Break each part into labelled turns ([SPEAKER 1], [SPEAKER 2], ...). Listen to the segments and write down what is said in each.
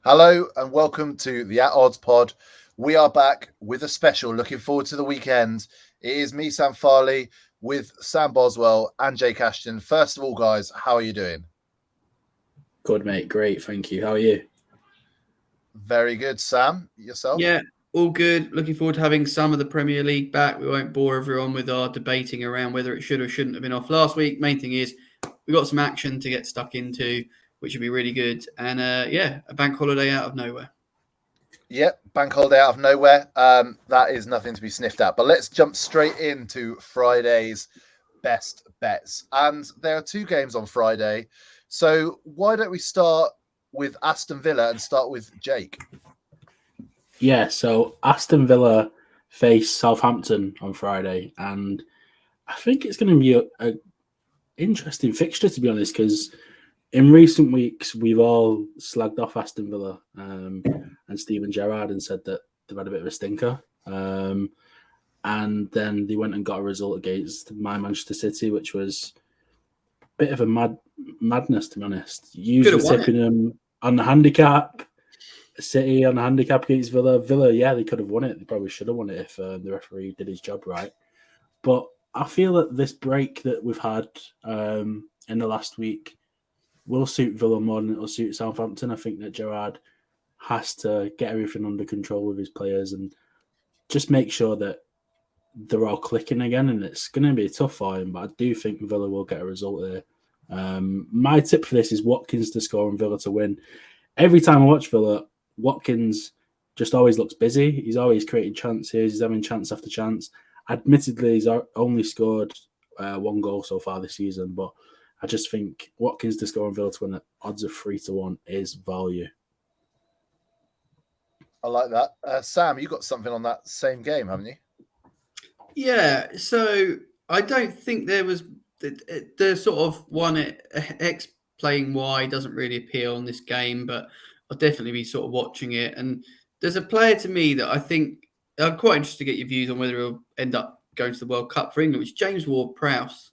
[SPEAKER 1] Hello and welcome to the At Odds Pod. We are back with a special. Looking forward to the weekend. It is me, Sam Farley, with Sam Boswell and Jake Ashton. First of all, guys, how are you doing?
[SPEAKER 2] Good, mate. Great. Thank you. How are you?
[SPEAKER 1] Very good. Sam, yourself?
[SPEAKER 3] Yeah, all good. Looking forward to having some of the Premier League back. We won't bore everyone with our debating around whether it should or shouldn't have been off last week. Main thing is we got some action to get stuck into, which would be really good. And a bank holiday out of nowhere.
[SPEAKER 1] Yep, bank holiday out of nowhere. That is nothing to be sniffed at. But let's jump straight into Friday's best bets. And there are two games on Friday. So why don't we start with Aston Villa and start with Jake?
[SPEAKER 2] Yeah, so Aston Villa face Southampton on Friday, and I think it's going to be a interesting fixture, to be honest, because in recent weeks we've all slagged off Aston Villa and Steven Gerrard and said that they've had a bit of a stinker. And then they went and got a result against my Manchester City, which was a bit of a madness, to be honest. Usually tipping them on the handicap. City on the handicap against Villa. Villa, yeah, they could have won it. They probably should have won it if the referee did his job right. But I feel that this break that we've had in the last week will suit Villa more than it will suit Southampton. I think that Gerrard has to get everything under control with his players and just make sure that they're all clicking again. And it's going to be a tough for him, but I do think Villa will get a result there. My tip for this is Watkins to score and Villa to win. Every time I watch Villa, Watkins just always looks busy. He's always creating chances. He's having chance after chance. Admittedly, he's only scored one goal so far this season, but I just think Watkins to score and Villa to win at odds of 3-1 is value.
[SPEAKER 1] I like that. Sam, you got something on that same game, haven't you?
[SPEAKER 3] Yeah, so I don't think there was the sort of one X playing Y doesn't really appeal on this game, but I'll definitely be sort of watching it. And there's a player to me that I think I'm quite interested to get your views on whether he'll end up going to the World Cup for England, which is James Ward-Prowse.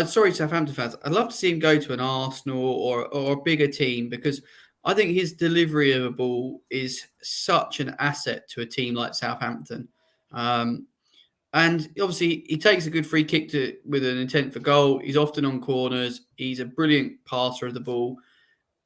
[SPEAKER 3] Sorry, Southampton fans, I'd love to see him go to an Arsenal or a bigger team because I think his delivery of a ball is such an asset to a team like Southampton. And obviously, he takes a good free kick with an intent for goal. He's often on corners. He's a brilliant passer of the ball.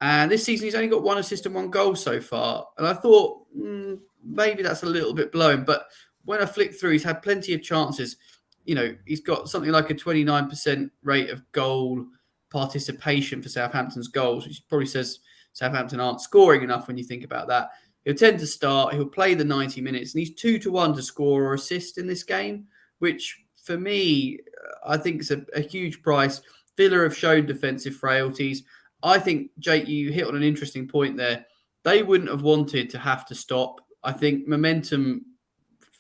[SPEAKER 3] And this season, he's only got 1 assist and 1 goal so far. And I thought maybe that's a little bit blown. But when I flick through, he's had plenty of chances. You know, he's got something like a 29% rate of goal participation for Southampton's goals, which probably says Southampton aren't scoring enough when you think about that. He'll tend to start. He'll play the 90 minutes, and he's 2-1 to score or assist in this game, which for me, I think is a huge price. Villa have shown defensive frailties. I think, Jake, you hit on an interesting point there. They wouldn't have wanted to have to stop. I think momentum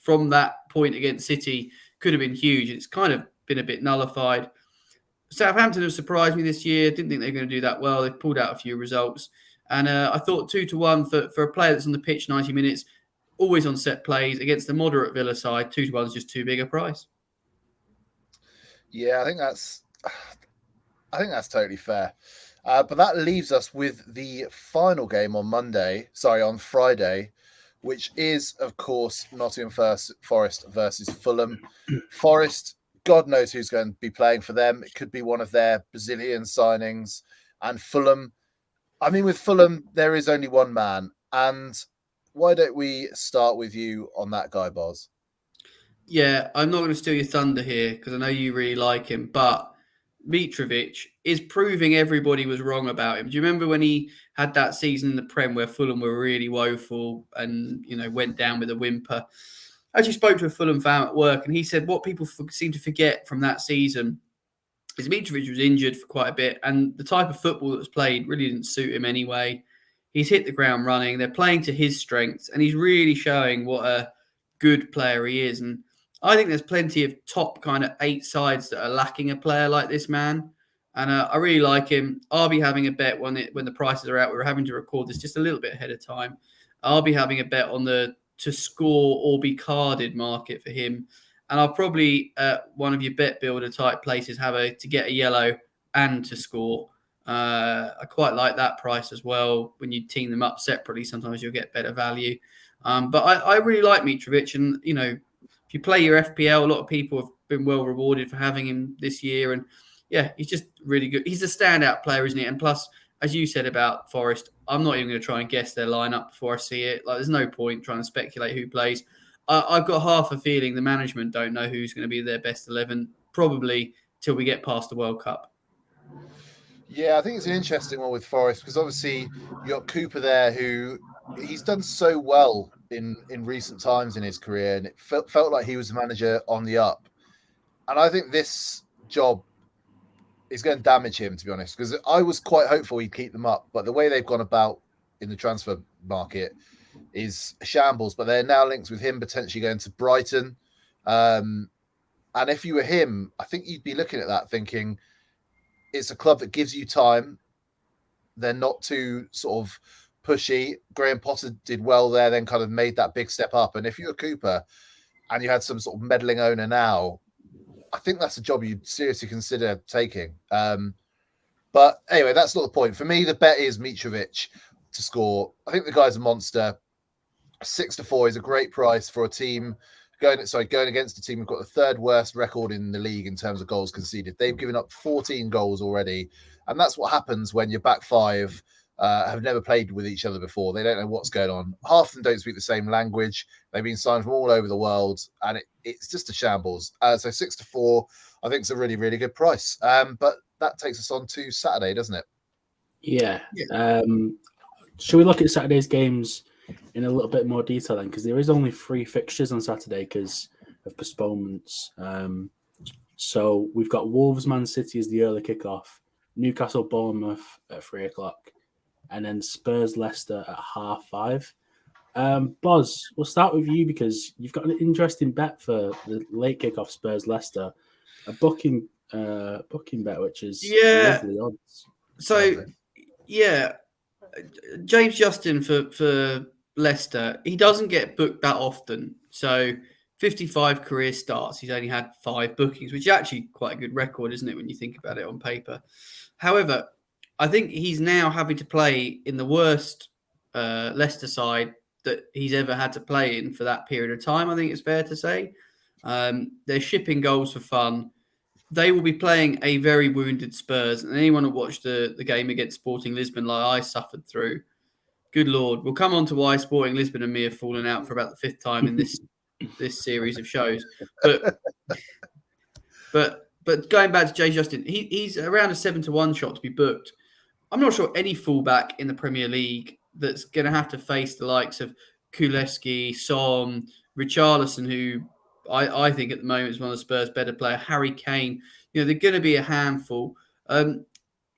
[SPEAKER 3] from that point against City could have been huge. It's kind of been a bit nullified. Southampton have surprised me this year. Didn't think they were going to do that well. They've pulled out a few results. And I thought 2-1 for a player that's on the pitch 90 minutes, always on set plays against the moderate Villa side. 2-1 is just too big a price.
[SPEAKER 1] Yeah, I think that's totally fair. But that leaves us with the final game on Friday, which is, of course, Nottingham Forest versus Fulham. Forest, God knows who's going to be playing for them. It could be one of their Brazilian signings. And Fulham, with Fulham, there is only one man. And why don't we start with you on that guy, Boz?
[SPEAKER 3] Yeah, I'm not going to steal your thunder here because I know you really like him, but Mitrovic is proving everybody was wrong about him. Do you remember when he had that season in the Prem where Fulham were really woeful and, went down with a whimper? I actually spoke to a Fulham fan at work and he said what people seem to forget from that season is Mitrovic was injured for quite a bit and the type of football that was played really didn't suit him anyway. He's hit the ground running. They're playing to his strengths and he's really showing what a good player he is. And I think there's plenty of top kind of 8 sides that are lacking a player like this man. And I really like him. I'll be having a bet when the prices are out. We're having to record this just a little bit ahead of time. I'll be having a bet on the to score or be carded market for him. And I'll probably, one of your bet builder type places, have to get a yellow and to score. I quite like that price as well. When you team them up separately, sometimes you'll get better value. But I really like Mitrovic, and if you play your FPL, a lot of people have been well rewarded for having him this year. And yeah, he's just really good. He's a standout player, isn't he? And plus, as you said about Forest, I'm not even going to try and guess their lineup before I see it. Like, there's no point trying to speculate who plays. I've got half a feeling the management don't know who's going to be their best 11, probably till we get past the World Cup.
[SPEAKER 1] Yeah, I think it's an interesting one with Forest because obviously you got Cooper there, who he's done so well in recent times in his career, and it felt like he was a manager on the up. And I think this job is going to damage him, to be honest, because I was quite hopeful he'd keep them up, but the way they've gone about in the transfer market is a shambles. But they're now linked with him potentially going to Brighton. And if you were him, I think you'd be looking at that thinking, it's a club that gives you time. They're not too sort of pushy. Graham Potter did well there, then kind of made that big step up. And if you're Cooper and you had some sort of meddling owner now, I think that's a job you'd seriously consider taking. But anyway, that's not the point. For me, the bet is Mitrovic to score. I think the guy's a monster. 6-4 is a great price for a team going against a team who've got the third worst record in the league in terms of goals conceded. They've given up 14 goals already. And that's what happens when your back five have never played with each other before. They don't know what's going on. Half of them don't speak the same language. They've been signed from all over the world, and it's just a shambles. So 6-4, I think, is a really, really good price. But that takes us on to Saturday, doesn't it?
[SPEAKER 2] Yeah. Should we look at Saturday's games in a little bit more detail then? Because there is only 3 fixtures on Saturday because of postponements. So we've got Wolves Man City as the early kickoff, Newcastle Bournemouth at 3:00, and then Spurs Leicester at 5:30. Boz, we'll start with you because you've got an interesting bet for the late kickoff Spurs Leicester, a booking bet, which is lovely odds.
[SPEAKER 3] So James Justin for Leicester, he doesn't get booked that often. So 55 career starts, he's only had 5 bookings, which is actually quite a good record, isn't it, when you think about it on paper? However, I think he's now having to play in the worst Leicester side that he's ever had to play in for that period of time, I think it's fair to say. They're shipping goals for fun. They will be playing a very wounded Spurs. And anyone who watched the game against Sporting Lisbon, like I suffered through, good Lord. We'll come on to why Sporting Lisbon and me have fallen out for about the 5th time in this series of shows. But going back to Jay Justin, he's around a 7-1 shot to be booked. I'm not sure any fullback in the Premier League that's going to have to face the likes of Kuleski, Son, Richarlison, who I think at the moment is one of the Spurs' better player, Harry Kane. They're going to be a handful.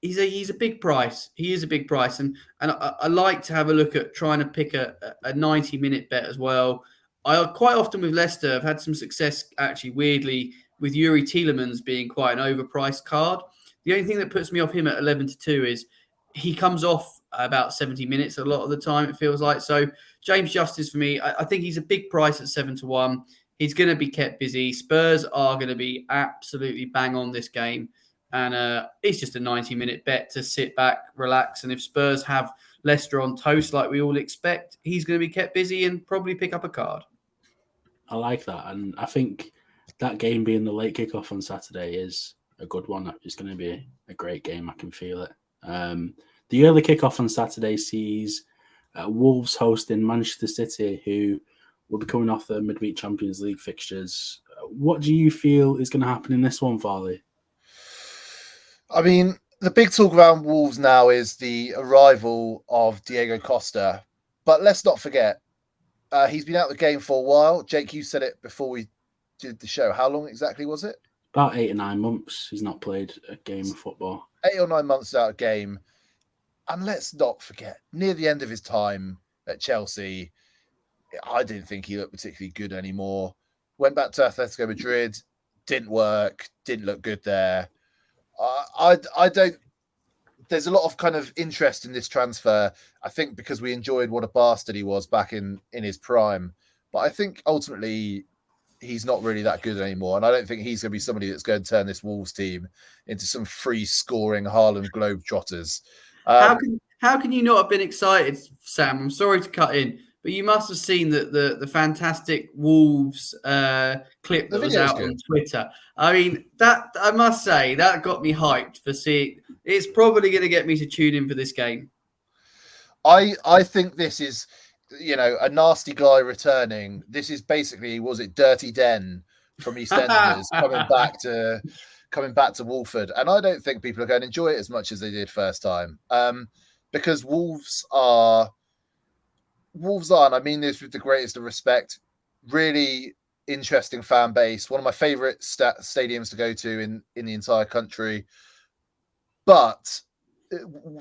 [SPEAKER 3] He's a big price. He is a big price, and I like to have a look at trying to pick a 90-minute bet as well. I quite often with Leicester have had some success, actually, weirdly, with Yuri Tielemans being quite an overpriced card. The only thing that puts me off him at 11-2 is he comes off about 70 minutes a lot of the time, it feels like. So James Justice for me, I think he's a big price at 7-1. He's going to be kept busy. Spurs are going to be absolutely bang on this game. And it's just a 90-minute bet to sit back, relax. And if Spurs have Leicester on toast like we all expect, he's going to be kept busy and probably pick up a card.
[SPEAKER 2] I like that. And I think that game being the late kickoff on Saturday is a good one. It's going to be a great game. I can feel it. The early kickoff on Saturday sees Wolves hosting Manchester City, who will be coming off the midweek Champions League fixtures. What do you feel is going to happen in this one, Farley?
[SPEAKER 1] I mean, the big talk around Wolves now is the arrival of Diego Costa. But let's not forget, he's been out of the game for a while. Jake, you said it before we did the show. How long exactly was it?
[SPEAKER 2] About 8 or 9 months. He's not played a game of football.
[SPEAKER 1] 8 or 9 months out of game. And let's not forget, near the end of his time at Chelsea, I didn't think he looked particularly good anymore. Went back to Atletico Madrid, didn't work, didn't look good there. I don't. There's a lot of kind of interest in this transfer. I think because we enjoyed what a bastard he was back in his prime. But I think ultimately he's not really that good anymore. And I don't think he's going to be somebody that's going to turn this Wolves team into some free-scoring Harlem Globetrotters.
[SPEAKER 3] How can you not have been excited, Sam? I'm sorry to cut in, but you must have seen the fantastic Wolves clip that was out on Twitter. I mean, that I must say that got me hyped for seeing. It's probably going to get me to tune in for this game.
[SPEAKER 1] I think this is, a nasty guy returning. This is basically, was it Dirty Den from EastEnders coming back to Wolford, and I don't think people are going to enjoy it as much as they did first time. Because Wolves are, and I mean this with the greatest of respect, really interesting fan base. One of my favourite stadiums to go to in the entire country. But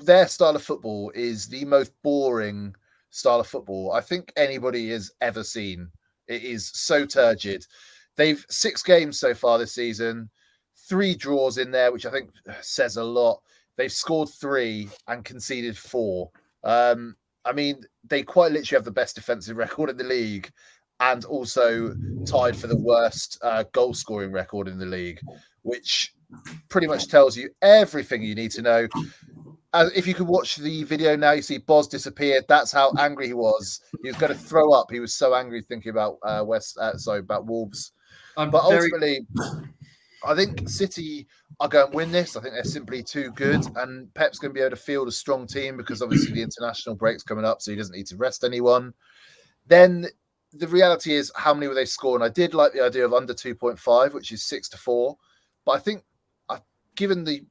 [SPEAKER 1] their style of football is the most boring style of football I think anybody has ever seen. It is so turgid. They've 6 games so far this season, 3 draws in there, which I think says a lot. They've scored 3 and conceded 4. I mean, they quite literally have the best defensive record in the league and also tied for the worst goal scoring record in the league, which pretty much tells you everything you need to know. If you could watch the video now, you see Boz disappeared. That's how angry he was. He was going to throw up. He was so angry thinking about about Wolves. Ultimately, I think City are going to win this. I think they're simply too good, and Pep's going to be able to field a strong team because obviously the international break's coming up, so he doesn't need to rest anyone. Then the reality is, how many will they score? And I did like the idea of under 2.5, which is 6-4. But I think, given the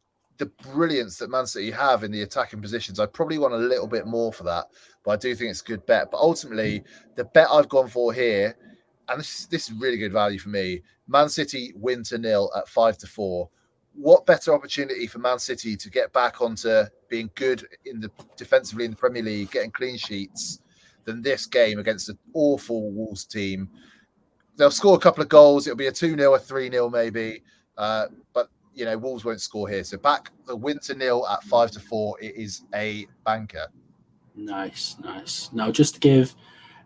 [SPEAKER 1] brilliance that Man City have in the attacking positions, I probably want a little bit more for that. But I do think it's a good bet. But ultimately, the bet I've gone for here, and this is really good value for me, Man City win to 0 at 5-4. What better opportunity for Man City to get back onto being good defensively in the Premier League, getting clean sheets, than this game against an awful Wolves team? They'll score a couple of goals. It'll be a 2-0, a 3-0 maybe. But Wolves won't score here. So back the win to 0 at 5-4. It is a banker.
[SPEAKER 2] Nice. Now, just to give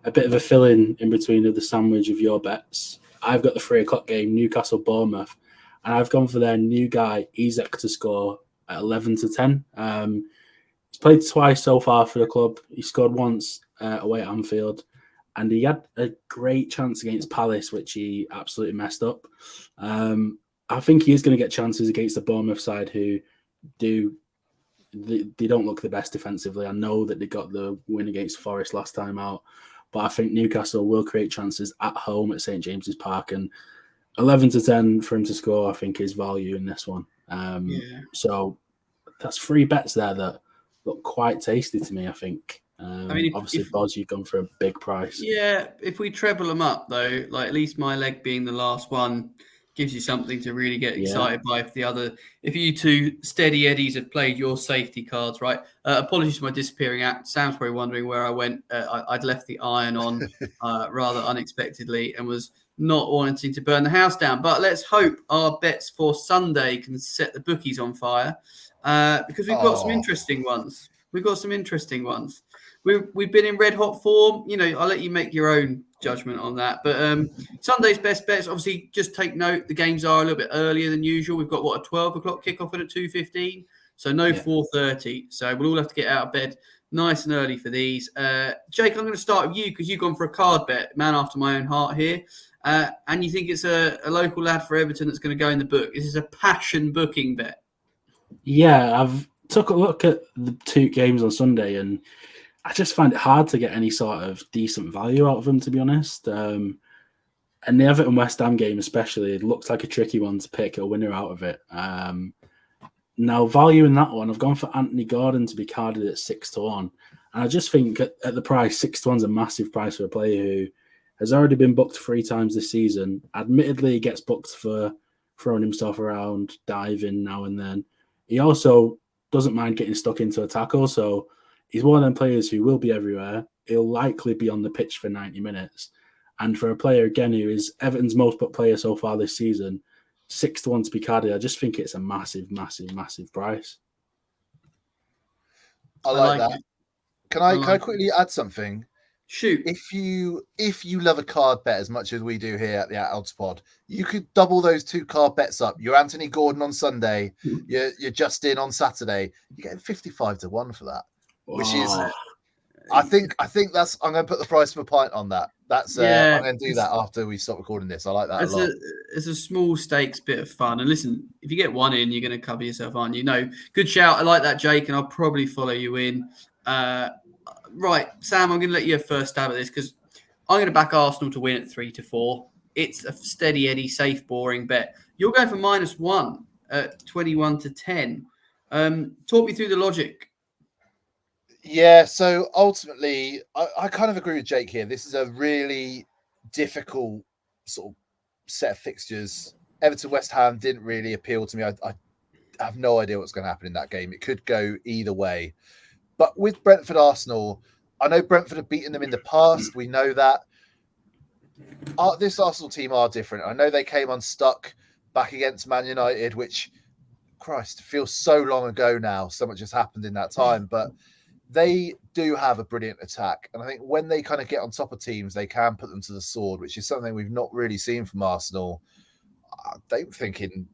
[SPEAKER 2] a bit of a fill-in between of the sandwich of your bets, I've got the 3:00 game, Newcastle Bournemouth, and I've gone for their new guy Isak to score at 11-10. He's played twice so far for the club. He scored once away at Anfield, and he had a great chance against Palace, which he absolutely messed up. I think he is going to get chances against the Bournemouth side, who they don't look the best defensively. I know that they got the win against Forest last time out, but I think Newcastle will create chances at home at St James's Park, and 11-10 for him to score, I think, is value in this one. So that's 3 bets there that look quite tasty to me, I think. Obviously, Boz, you've gone for a big price.
[SPEAKER 3] Yeah, if we treble them up, though, like at least my leg being the last one gives you something to really get excited by. If you two steady eddies have played your safety cards, right? Apologies for my disappearing act. Sam's probably wondering where I went. I'd left the iron on rather unexpectedly and was not wanting to burn the house down. But let's hope our bets for Sunday can set the bookies on fire because we've got some interesting ones. We've been in red hot form. I'll let you make your own judgment on that. But Sunday's best bets, obviously, just take note. The games are a little bit earlier than usual. We've got a 12 o'clock kickoff at 2:15, so no 4:30. So we'll all have to get out of bed nice and early for these. Jake, I'm going to start with you because you've gone for a card bet, man after my own heart here. And you think it's a local lad for Everton that's going to go in the book. This is a passion booking bet. Yeah,
[SPEAKER 2] I've took a look at the 2 games on Sunday, and I just find it hard to get any sort of decent value out of them, to be honest. And the Everton West Ham game especially, it looks like a tricky one to pick a winner out of it. Now, value in that one, I've gone for Anthony Gordon to be carded at 6-1. And I just think at the price, 6-1 is a massive price for a player who has already been booked 3 times this season. Admittedly, he gets booked for throwing himself around, diving now and then. He also doesn't mind getting stuck into a tackle, so he's one of them players who will be everywhere. He'll likely be on the pitch for 90 minutes. And for a player, again, who is Everton's most booked player so far this season, 6-1 to be carded, I just think it's a massive, massive, massive price.
[SPEAKER 1] I like that. Can I quickly add something?
[SPEAKER 3] Shoot.
[SPEAKER 1] If you love a card bet as much as we do here at the Odds Pod, you could double those 2 card bets up. You're Anthony Gordon on Sunday, you're Justin on Saturday. You're getting 55 to 1 for that, which is, I think that's. I'm going to put the price of a pint on that. That's I'm going to do that after we stop recording this. I like that a lot.
[SPEAKER 3] It's a small stakes bit of fun. And listen, if you get one in, you're going to cover yourself, aren't you? No, good shout. I like that, Jake, and I'll probably follow you in. Right, Sam, I'm going to let you have first stab at this because I'm going to back Arsenal to win at 3-4. It's a steady Eddie, safe, boring bet. You're going for -1 at 21 to 10. Talk me through the logic.
[SPEAKER 1] Yeah, so ultimately, I kind of agree with Jake here. This is a really difficult sort of set of fixtures. Everton West Ham didn't really appeal to me. I have no idea what's going to happen in that game. It could go either way. But with Brentford Arsenal, I know Brentford have beaten them in the past. We know that. This Arsenal team are different. I know they came unstuck back against Man United, which, Christ, feels so long ago now. So much has happened in that time. But they do have a brilliant attack. And I think when they kind of get on top of teams, they can put them to the sword, which is something we've not really seen from Arsenal. I don't think in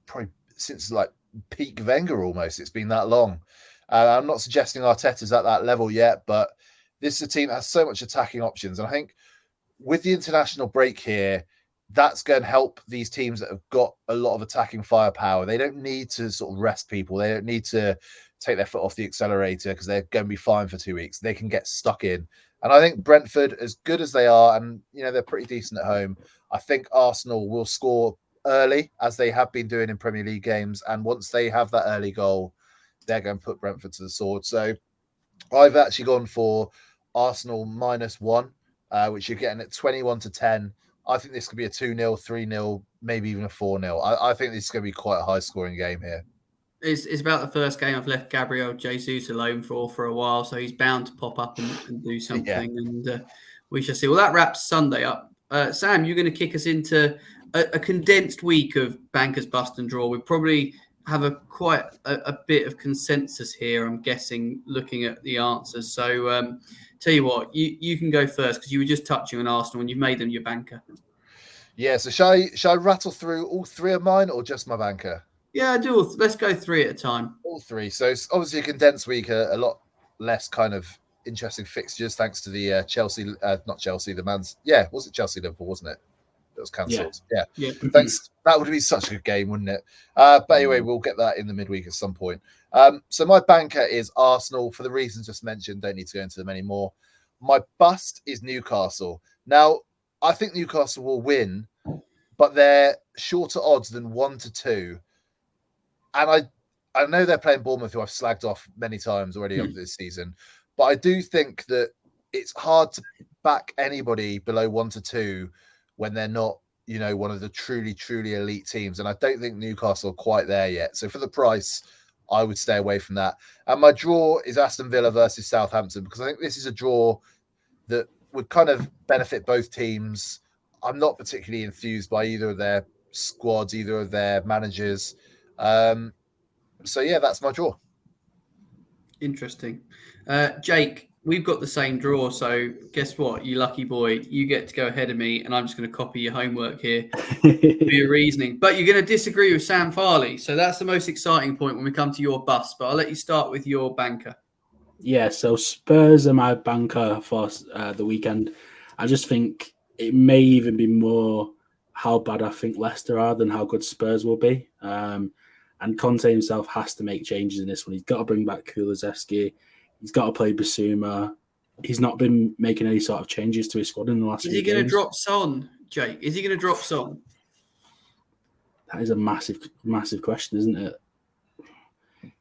[SPEAKER 1] probably since like peak Wenger almost. It's been that long. I'm not suggesting Arteta's at that level yet, but this is a team that has so much attacking options. And I think with the international break here, that's going to help these teams that have got a lot of attacking firepower. They don't need to sort of rest people. They don't need to take their foot off the accelerator because they're going to be fine for 2 weeks. They can get stuck in. And I think Brentford, as good as they are, and they're pretty decent at home, I think Arsenal will score early, as they have been doing in Premier League games. And once they have that early goal, they're going to put Brentford to the sword. So I've actually gone for Arsenal -1, which you're getting at 21 to 10. I think this could be a 2-0, 3-0, maybe even a 4-0. I think this is going to be quite a high-scoring game here.
[SPEAKER 3] It's about the first game I've left Gabriel Jesus alone for a while, so he's bound to pop up and do something, and we shall see. Well, that wraps Sunday up. Sam, you're going to kick us into a condensed week of Bankers Bust and Draw. We probably have quite a bit of consensus here, I'm guessing, looking at the answers. So tell you what, you can go first because you were just touching on Arsenal and you've made them your banker.
[SPEAKER 1] Yeah, so shall I rattle through all 3 of mine or just my banker?
[SPEAKER 3] Yeah, I do. Let's go 3 at a time.
[SPEAKER 1] All 3. So it's obviously a condensed week, a lot less kind of interesting fixtures thanks to the Chelsea, not Chelsea, the man's, was it Chelsea Liverpool, wasn't it? It was cancelled. Yeah. Thanks. That would be such a good game, wouldn't it? But anyway, we'll get that in the midweek at some point. So my banker is Arsenal for the reasons just mentioned. Don't need to go into them anymore. My bust is Newcastle. Now, I think Newcastle will win, but they're shorter odds than 1 to 2. And I know they're playing Bournemouth, who I've slagged off many times already over this season. But I do think that it's hard to back anybody below 1 to 2 when they're not, one of the truly, truly elite teams. And I don't think Newcastle are quite there yet. So for the price, I would stay away from that. And my draw is Aston Villa versus Southampton, because I think this is a draw that would kind of benefit both teams. I'm not particularly enthused by either of their squads, either of their managers. So yeah, that's my draw.
[SPEAKER 3] Interesting. Jake, we've got the same draw, so guess what? You lucky boy. You get to go ahead of me, and I'm just going to copy your homework here for your reasoning. But you're going to disagree with Sam Farley, so that's the most exciting point when we come to your bust. But I'll let you start with your banker.
[SPEAKER 2] Yeah, so Spurs are my banker for the weekend. I just think it may even be more how bad I think Leicester are than how good Spurs will be. And Conte himself has to make changes in this one. He's got to bring back Kulusevski. He's got to play Basuma. He's not been making any sort of changes to his squad in the last few games.
[SPEAKER 3] Is he going to drop Son, Jake? Is he going to drop Son?
[SPEAKER 2] That is a massive, massive question, isn't it?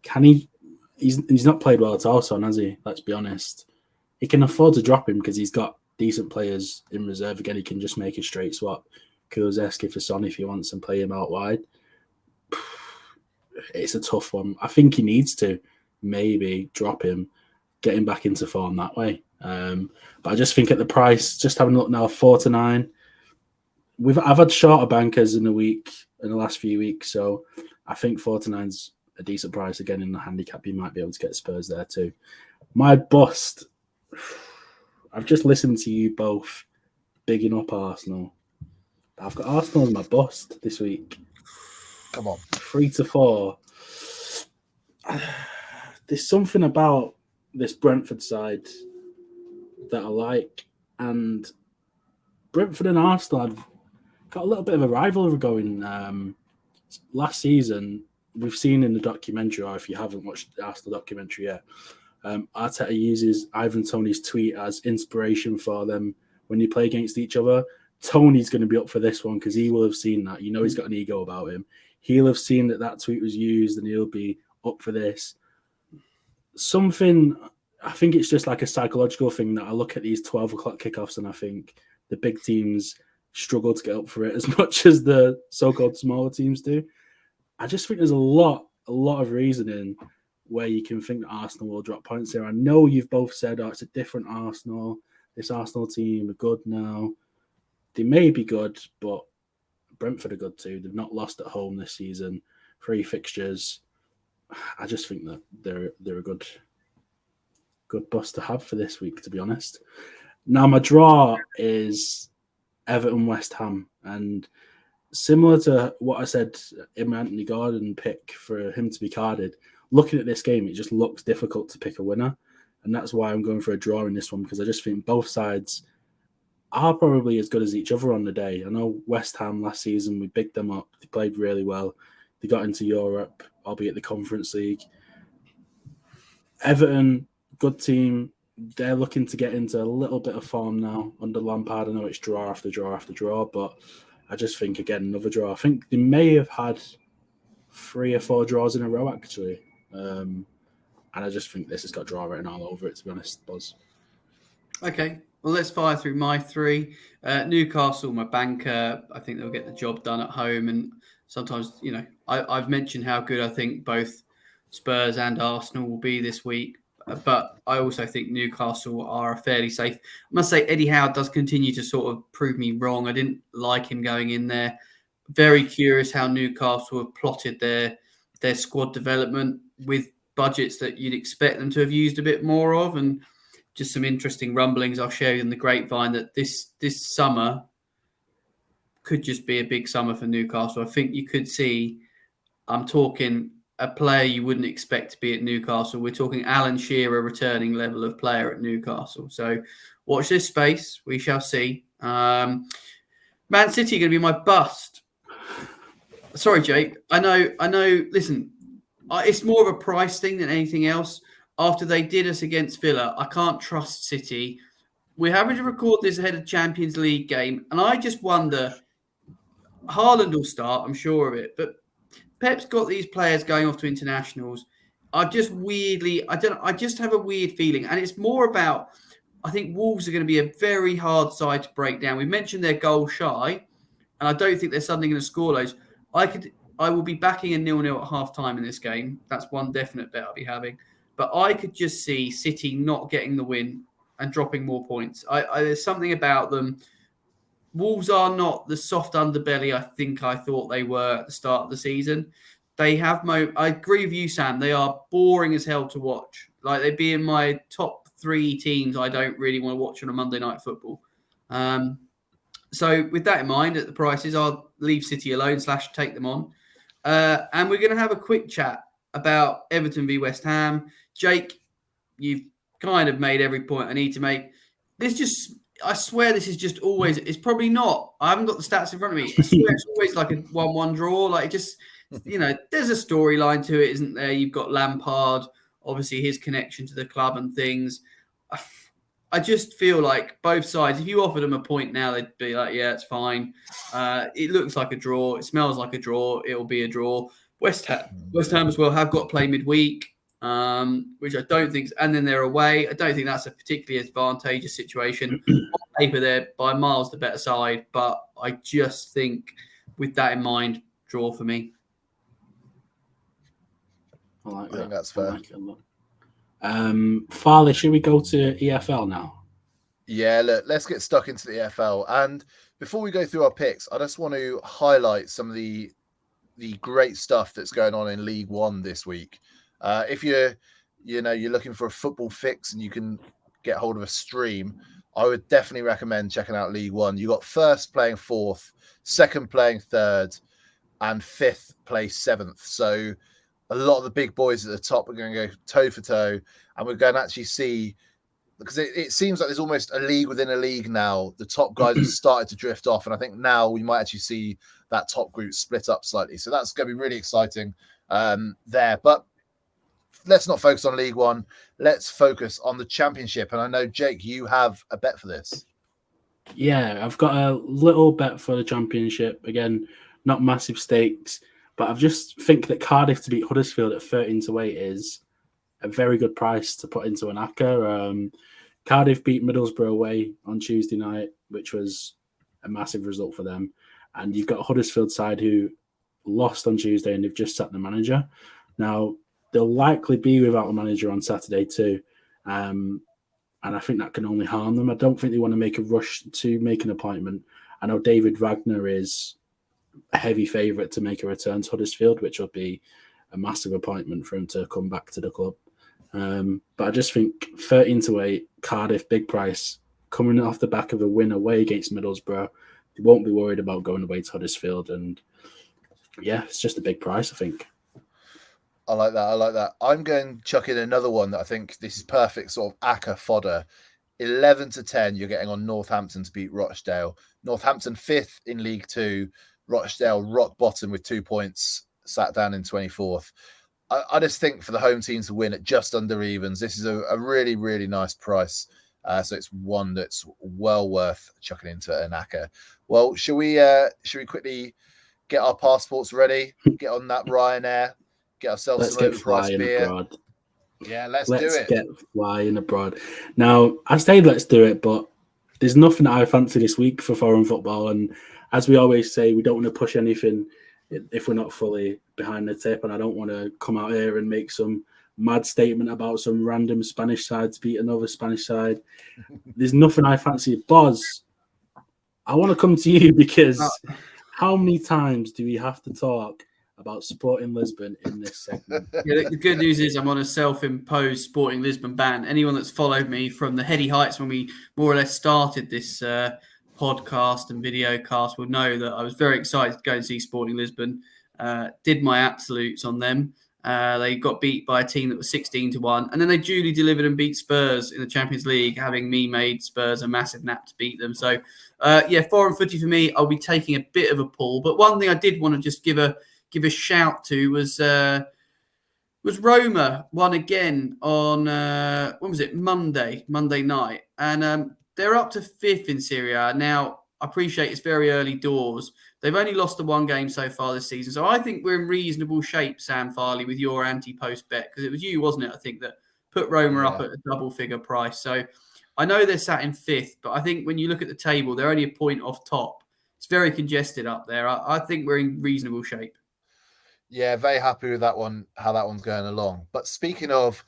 [SPEAKER 2] Can he? He's not played well at all, Son, has he? Let's be honest. He can afford to drop him because he's got decent players in reserve. Again, he can just make a straight swap. Kulusevski for Son if he wants and play him out wide. It's a tough one. I think he needs to maybe drop him, get him back into form that way. But I just think at the price, just having a look now, 4 to 9. I've had shorter bankers in the last few weeks, so I think 4 to 9's a decent price. Again, in the handicap, you might be able to get Spurs there too. My bust, I've just listened to you both bigging up Arsenal. I've got Arsenal as my bust this week.
[SPEAKER 1] Come on.
[SPEAKER 2] 3-4. There's something about this Brentford side that I like. And Brentford and Arsenal have got a little bit of a rivalry going. Last season, we've seen in the documentary, or if you haven't watched the Arsenal documentary yet, Arteta uses Ivan Toney's tweet as inspiration for them when they play against each other. Tony's going to be up for this one because he will have seen that. You know, he's got an ego about him. He'll have seen that tweet was used and he'll be up for this. I think it's just like a psychological thing that I look at these 12 o'clock kickoffs and I think the big teams struggle to get up for it as much as the so-called smaller teams do. I just think there's a lot of reasoning where you can think that Arsenal will drop points here. I know you've both said, it's a different Arsenal. This Arsenal team are good now. They may be good, but Brentford are good too. They've not lost at home this season. 3 fixtures. I just think that they're a good bust to have for this week, to be honest. Now, my draw is Everton-West Ham. And similar to what I said in my Anthony Gordon pick for him to be carded, looking at this game, it just looks difficult to pick a winner. And that's why I'm going for a draw in this one, because I just think both sides are probably as good as each other on the day. I know West Ham last season, we bigged them up. They played really well. They got into Europe, albeit the Conference League. Everton, good team. They're looking to get into a little bit of form now under Lampard. I know it's draw after draw after draw, but I just think, again, another draw. I think they may have had 3 or 4 draws in a row, actually. And I just think this has got draw written all over it, to be honest, Buzz.
[SPEAKER 3] Okay. Well, let's fire through my 3. Newcastle, my banker. I think they'll get the job done at home. And sometimes, I've mentioned how good I think both Spurs and Arsenal will be this week. But I also think Newcastle are fairly safe. I must say, Eddie Howe does continue to sort of prove me wrong. I didn't like him going in there. Very curious how Newcastle have plotted their squad development with budgets that you'd expect them to have used a bit more of. And just some interesting rumblings I'll share in the grapevine that this summer could just be a big summer for Newcastle. I think you could see, I'm talking a player you wouldn't expect to be at Newcastle. We're talking Alan Shearer returning level of player at Newcastle. So watch this space. We shall see. Man City going to be my bust. Sorry, Jake. I know. Listen, it's more of a price thing than anything else. After they did us against Villa, I can't trust City. We're having to record this ahead of Champions League game, and I just wonder, Haaland will start, I'm sure of it, but Pep's got these players going off to internationals. I just have a weird feeling, and it's more about, I think Wolves are going to be a very hard side to break down. We mentioned they're goal shy, and I don't think they're suddenly going to score loads. I will be backing a 0-0 at half-time in this game. That's one definite bet I'll be having. But I could just see City not getting the win and dropping more points. There's something about them. Wolves are not the soft underbelly I thought they were at the start of the season. They have I agree with you, Sam. They are boring as hell to watch. Like, they'd be in my top 3 teams I don't really want to watch on a Monday Night Football. So with that in mind, at the prices, I'll leave City alone / take them on. And we're going to have a quick chat about Everton v West Ham. Jake, you've kind of made every point I need to make. I swear this is just always, it's probably not. I haven't got the stats in front of me. I swear it's always like a 1-1 draw. Like, just, there's a storyline to it, isn't there? You've got Lampard, obviously his connection to the club and things. I just feel like both sides, if you offered them a point now, they'd be like, yeah, it's fine. It looks like a draw. It smells like a draw. It'll be a draw. West Ham as well have got to play midweek, which I don't think, and then they're away. I don't think that's a particularly advantageous situation. On paper, they're by miles the better side, but I just think with that in mind, draw for me.
[SPEAKER 1] I think that's fair.
[SPEAKER 2] Farley, should we go to EFL now?
[SPEAKER 1] Yeah, look, let's get stuck into the EFL. And before we go through our picks, I just want to highlight some of the great stuff that's going on in League One this week. If you're looking for a football fix and you can get hold of a stream, I would definitely recommend checking out League One. You got first playing fourth, second playing third, and fifth play seventh. So a lot of the big boys at the top are going to go toe for toe, and we're going to actually see, because it seems like there's almost a league within a league now. The top guys have started to drift off, and I think now we might actually see that top group split up slightly. So that's going to be really exciting there. But let's not focus on League One. Let's focus on the Championship. And I know, Jake, you have a bet for this.
[SPEAKER 2] Yeah, I've got a little bet for the Championship. Again, not massive stakes, but I just think that Cardiff to beat Huddersfield at 13-8 is a very good price to put into an ACCA. Cardiff beat Middlesbrough away on Tuesday night, which was a massive result for them. And you've got a Huddersfield side who lost on Tuesday and they've just sacked the manager. Now, they'll likely be without a manager on Saturday too. And I think that can only harm them. I don't think they want to make a rush to make an appointment. I know David Wagner is a heavy favourite to make a return to Huddersfield, which will be a massive appointment for him to come back to the club. But I just think 13-8, Cardiff, big price, coming off the back of a win away against Middlesbrough. They won't be worried about going away to Huddersfield. And yeah, it's just a big price, I think.
[SPEAKER 1] I like that. I'm going to chuck in another one that I think this is perfect sort of ACCA fodder. 11-10, you're getting on Northampton to beat Rochdale. Northampton 5th in League 2. Rochdale rock bottom with 2 points, sat down in 24th. I just think for the home team to win at just under evens, this is a really, really nice price. So it's one that's well worth chucking into an ACCA. Well, should we quickly get our passports ready, get on that Ryanair, get ourselves some overpriced beer?
[SPEAKER 2] Abroad.
[SPEAKER 1] Yeah, let's
[SPEAKER 2] do it.
[SPEAKER 1] Let's
[SPEAKER 2] get flying abroad. Now, I say let's do it, but there's nothing that I fancy this week for foreign football. And as we always say, we don't want to push anything if we're not fully behind the tip. And I don't want to come out here and make some mad statement about some random Spanish side to beat another Spanish side. There's nothing I fancy. Boz, I want to come to you because how many times do we have to talk about Sporting Lisbon in this segment?
[SPEAKER 3] Yeah, the good news is I'm on a self-imposed Sporting Lisbon ban. Anyone that's followed me from the heady heights when we more or less started this podcast and video cast will know that I was very excited to go and see Sporting Lisbon. Did my absolutes on them. They got beat by a team that was 16-1, and then they duly delivered and beat Spurs in the Champions League, having me made Spurs a massive nap to beat them. So, foreign footy for me, I'll be taking a bit of a pull. But one thing I did want to just give a shout to was Roma won again on when was it? Monday night, and they're up to 5th in Serie A now. I appreciate it's very early doors. They've only lost the one game so far this season, so I think we're in reasonable shape, Sam Farley, with your Ante-Post bet, because it was you, wasn't it? I think that put Roma up at a double-figure price. So I know they're sat in 5th, but I think when you look at the table, they're only a point off top. It's very congested up there. I think we're in reasonable shape.
[SPEAKER 1] Yeah, very happy with that one, how that one's going along. But speaking of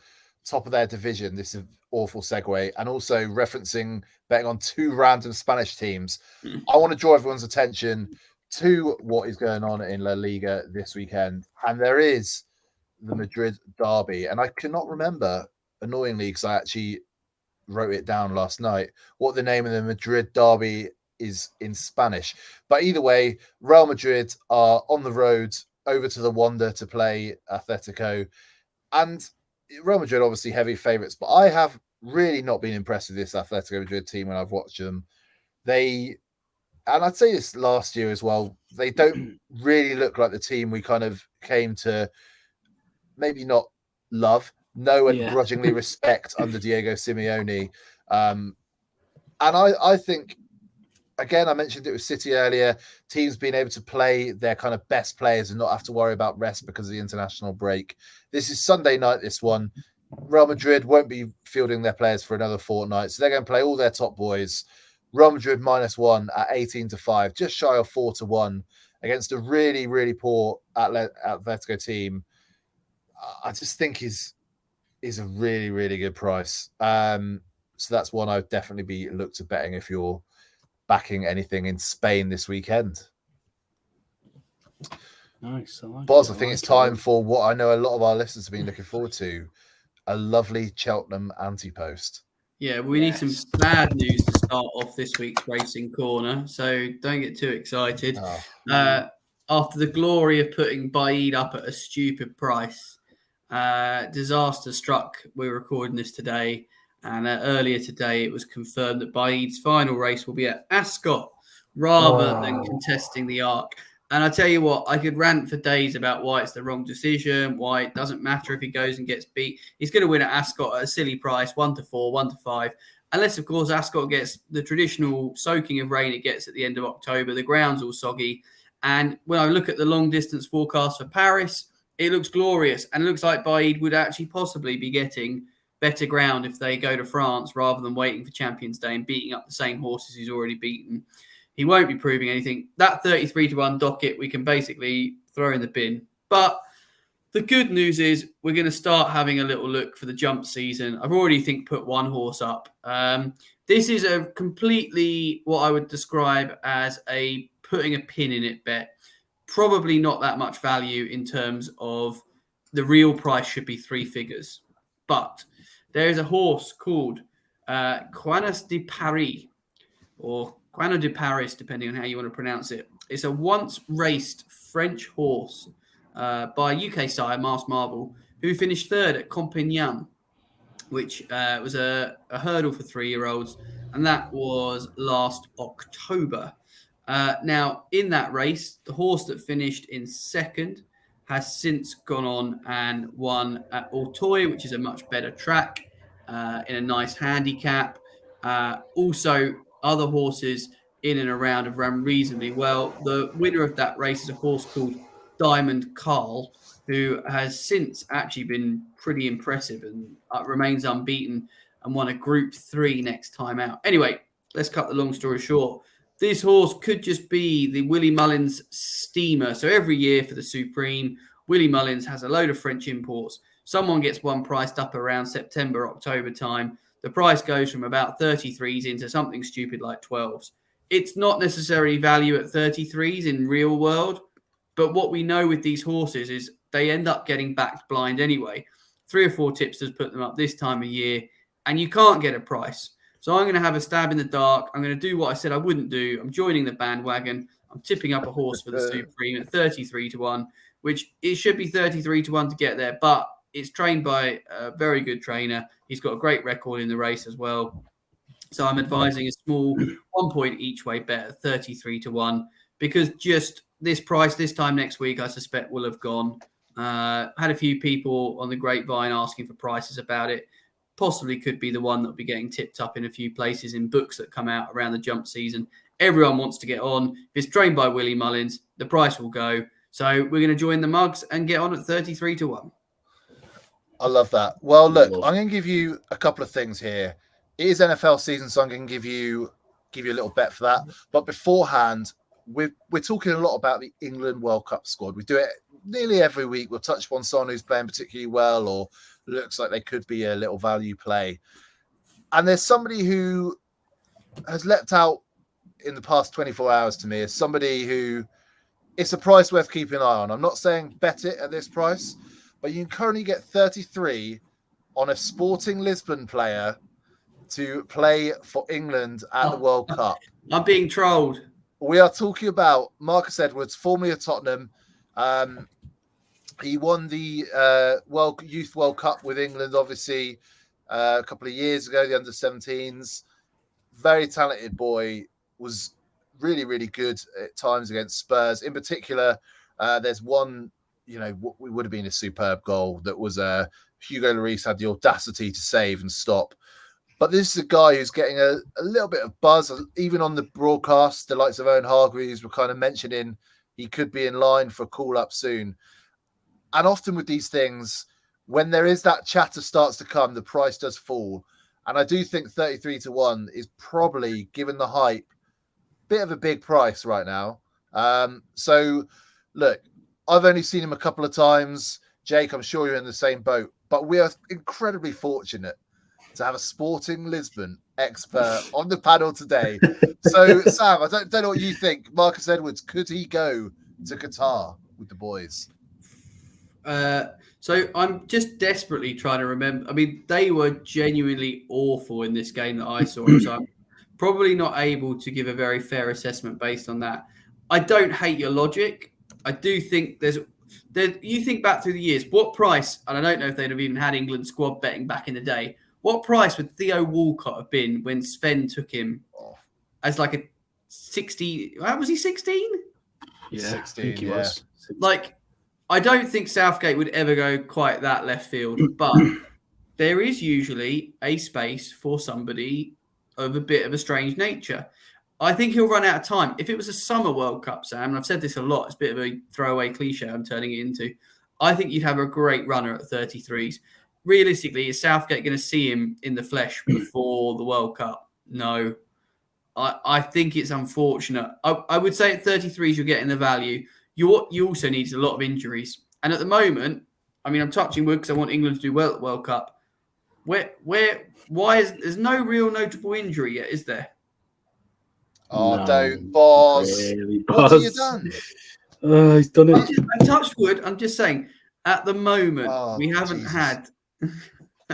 [SPEAKER 1] top of their division, this is an awful segue, and also referencing betting on 2 random Spanish teams, I want to draw everyone's attention to what is going on in La Liga this weekend. And there is the Madrid derby. And I cannot remember, annoyingly, because I actually wrote it down last night, what the name of the Madrid derby is in Spanish. But either way, Real Madrid are on the road over to the Wanda to play Atletico. And Real Madrid, obviously heavy favourites, but I have really not been impressed with this Atletico Madrid team when I've watched them. And I'd say this last year as well, they don't really look like the team we kind of came to maybe not love, know and grudgingly respect under Diego Simeone. And I think, again, I mentioned it with City earlier, teams being able to play their kind of best players and not have to worry about rest because of the international break. This is Sunday night, this one. Real Madrid won't be fielding their players for another fortnight, so they're going to play all their top boys. Real Madrid -1 at 18-5, just shy of 4-1 against a really, really poor Atletico team. I just think is a really, really good price. So that's one I would definitely be looked at betting if you're backing anything in Spain this weekend.
[SPEAKER 2] Nice.
[SPEAKER 1] Boz, I think it's time for what I know a lot of our listeners have been looking forward to, a lovely Cheltenham Ante-Post.
[SPEAKER 3] Yeah, we need some bad news to start off this week's Racing Corner, so don't get too excited. After the glory of putting Baid up at a stupid price, disaster struck. We're recording this today, and earlier today it was confirmed that Baid's final race will be at Ascot rather than contesting the Arc. And I tell you what, I could rant for days about why it's the wrong decision, why it doesn't matter if he goes and gets beat. He's going to win at Ascot at a silly price, 1-4, 1-5. Unless, of course, Ascot gets the traditional soaking of rain it gets at the end of October. The ground's all soggy. And when I look at the long distance forecast for Paris, it looks glorious. And it looks like Baid would actually possibly be getting better ground if they go to France rather than waiting for Champions Day and beating up the same horses he's already beaten. He won't be proving anything. That 33-1 docket, we can basically throw in the bin. But the good news is we're going to start having a little look for the jump season. I've already put one horse up. This is a completely what I would describe as a putting a pin in it bet. Probably not that much value in terms of the real price should be 3 figures. But there is a horse called Quanas de Paris or Guano de Paris, depending on how you want to pronounce it. It's a once raced French horse by UK sire Mars Marvel, who finished third at Compagnon, which was a hurdle for 3-year-olds, and that was last October. Now, in that race, the horse that finished in second has since gone on and won at Auteuil, which is a much better track, in a nice handicap. Also, other horses in and around have run reasonably well. The winner of that race is a horse called Diamond Carl, who has since actually been pretty impressive and remains unbeaten and won a Group 3 next time out. Anyway, let's cut the long story short. This horse could just be the Willie Mullins steamer. So every year for the Supreme, Willie Mullins has a load of French imports. Someone gets one priced up around September, October time. The price goes from about 33s into something stupid like 12s. It's not necessarily value at 33s in real world, but what we know with these horses is they end up getting backed blind anyway. 3 or 4 tipsters put them up this time of year, and you can't get a price. So I'm going to have a stab in the dark. I'm going to do what I said I wouldn't do. I'm joining the bandwagon. I'm tipping up a horse for the Supreme at 33-1, which it should be 33-1 to get there, but it's trained by a very good trainer. He's got a great record in the race as well. So I'm advising a small 1 point each way bet at 33-1, because just this price this time next week, I suspect will have gone. Had a few people on the grapevine asking for prices about it. Possibly could be the one that will be getting tipped up in a few places in books that come out around the jump season. Everyone wants to get on. If it's trained by Willie Mullins, the price will go. So we're going to join the mugs and get on at 33-1.
[SPEAKER 1] I love that. Well, look, I'm going to give you a couple of things here. It is NFL season, so I'm going to give you a little bet for that. But beforehand, we're talking a lot about the England World Cup squad. We do it nearly every week. We'll touch upon someone who's playing particularly well or looks like they could be a little value play. And there's somebody who has leapt out in the past 24 hours to me as somebody who it's a price worth keeping an eye on. I'm not saying bet it at this price, but you can currently get 33 on a Sporting Lisbon player to play for England at the World Cup.
[SPEAKER 3] I'm being trolled.
[SPEAKER 1] We are talking about Marcus Edwards, formerly of Tottenham. He won the Youth World Cup with England, obviously, a couple of years ago, the under-17s. Very talented boy, was really, really good at times against Spurs. In particular, there's one, what would have been a superb goal that was Hugo Lloris had the audacity to save and stop. But this is a guy who's getting a little bit of buzz, even on the broadcast. The likes of Owen Hargreaves were kind of mentioning he could be in line for a call-up soon. And often with these things, when there is that chatter starts to come, the price does fall. And I do think 33-1 is probably, given the hype, a bit of a big price right now. So, look, I've only seen him a couple of times. Jake, I'm sure you're in the same boat. But we are incredibly fortunate to have a Sporting Lisbon expert on the panel today. So, Sam, I don't know what you think. Marcus Edwards, could he go to Qatar with the boys?
[SPEAKER 3] So I'm just desperately trying to remember. I mean, they were genuinely awful in this game that I saw. So I'm probably not able to give a very fair assessment based on that. I don't hate your logic. I do think you think back through the years, what price, and I don't know if they'd have even had England squad betting back in the day, what price would Theo Walcott have been when Sven took him as like a 60? Was he 16?
[SPEAKER 2] Yeah,
[SPEAKER 1] 16,
[SPEAKER 2] I think he was.
[SPEAKER 3] Like, I don't think Southgate would ever go quite that left field, but there is usually a space for somebody of a bit of a strange nature. I think he'll run out of time. If it was a summer World Cup, Sam, and I've said this a lot, it's a bit of a throwaway cliche I'm turning it into. I think you'd have a great runner at 33s. Realistically, is Southgate going to see him in the flesh before the World Cup? No. I think it's unfortunate. I would say at 33s, you're getting the value. You also need a lot of injuries. And at the moment, I mean, I'm touching wood because I want England to do well at the World Cup. There's no real notable injury yet, is there?
[SPEAKER 1] Oh,
[SPEAKER 2] No,
[SPEAKER 1] don't, boss.
[SPEAKER 2] really,
[SPEAKER 1] What have you done?
[SPEAKER 2] He's done it.
[SPEAKER 3] I touched wood. I'm just saying, at the moment, we haven't had.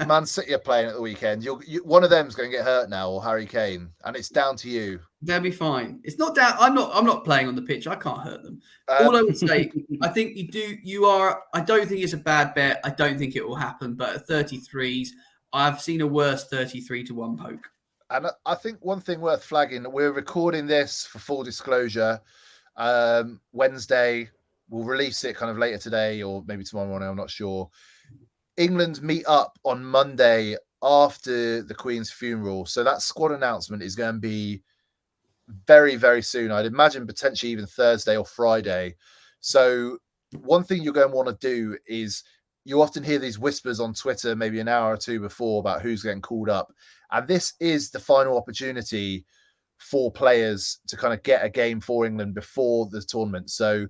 [SPEAKER 1] Man City are playing at the weekend. One of them's going to get hurt now, or Harry Kane, and it's down to you.
[SPEAKER 3] They'll be fine. It's not down. I'm not playing on the pitch. I can't hurt them. All I would say, I think you are. I don't think it's a bad bet. I don't think it will happen. But at 33s, I've seen a worse 33-1 poke.
[SPEAKER 1] And I think one thing worth flagging, we're recording this for full disclosure. Wednesday, we'll release it kind of later today or maybe tomorrow morning. I'm not sure. England meet up on Monday after the Queen's funeral. So that squad announcement is going to be very, very soon. I'd imagine potentially even Thursday or Friday. So one thing you're going to want to do is you often hear these whispers on Twitter, maybe an hour or two before, about who's getting called up. And this is the final opportunity for players to kind of get a game for England before the tournament. So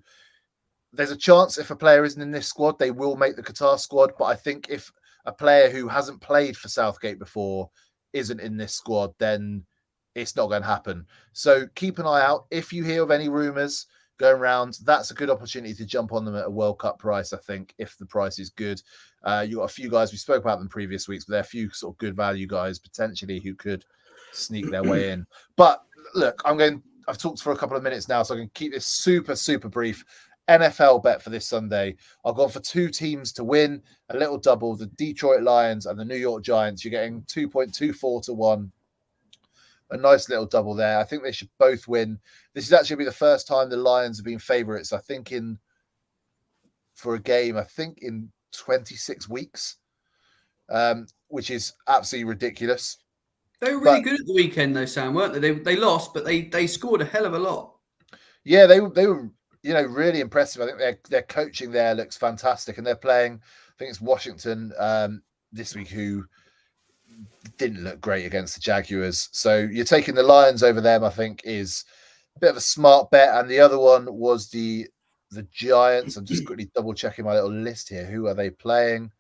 [SPEAKER 1] there's a chance if a player isn't in this squad, they will make the Qatar squad. But I think if a player who hasn't played for Southgate before isn't in this squad, then it's not going to happen. So keep an eye out. If you hear of any rumours going around, that's a good opportunity to jump on them at a World Cup price, I think, if the price is good. You got a few guys, we spoke about them previous weeks, but there are a few sort of good value guys potentially who could sneak their way in. But look, I've talked for a couple of minutes now, so I can keep this super, super brief. NFL bet for this Sunday. I've gone for two teams to win, a little double, the Detroit Lions and the New York Giants. You're getting 2.24 to 1. A nice little double there. I think they should both win. This is actually be the first time the Lions have been favourites, I think, for a game, I think in 26 weeks, which is absolutely ridiculous.
[SPEAKER 3] They were really good at the weekend, though, Sam, weren't they? They lost, but they scored a hell of a lot.
[SPEAKER 1] Yeah, they were really impressive. I think their coaching there looks fantastic, and they're playing, I think it's Washington this week, who didn't look great against the Jaguars. So you're taking the Lions over them, I think, is a bit of a smart bet. And the other one was the Giants. I'm just quickly double checking my little list here. Who are they playing?